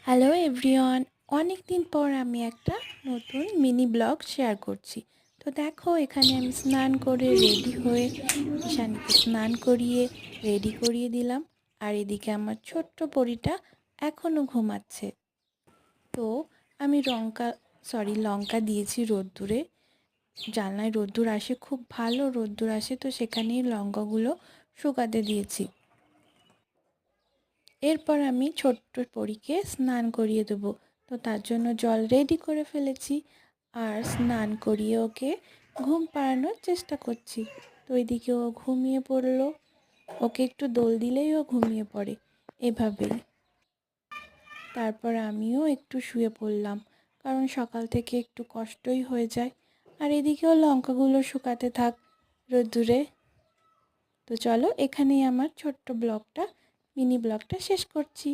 Hello everyone, অনেক দিন পর আমি একটা নতুন মিনি ব্লগ শেয়ার করছি। তো দেখো, এখানে আমি স্নান করে রেডি হয়ে ঈশানীকে স্নান করিয়ে রেডি করিয়ে দিলাম। আর এদিকে আমার ছোট্ট পরীটা এখনও ঘুমাচ্ছে। তো আমি লঙ্কা দিয়েছি রোদ্দুরে। জানলায় রোদ্দুর আসে, খুব ভালো রোদ্দুর আসে, তো সেখানেই লঙ্কাগুলো শুকাতে দিয়েছি। এরপর আমি ছোট্ট পরীকে স্নান করিয়ে দেবো। তো তার জন্য জল রেডি করে ফেলেছি আর স্নান করিয়ে ওকে ঘুম পাড়ানোর চেষ্টা করছি। তো এদিকে ও ঘুমিয়ে পড়লো। ওকে একটু দোল দিলেই ও ঘুমিয়ে পড়ে এভাবেই। তারপর আমিও একটু শুয়ে পড়লাম, কারণ সকাল থেকে একটু কষ্টই হয়ে যায়। আর এদিকেও লঙ্কাগুলো শুকাতে থাক রোদ্দুরে। তো চলো, এখানেই আমার ছোট্ট মিনি ব্লগটা শেষ করছি।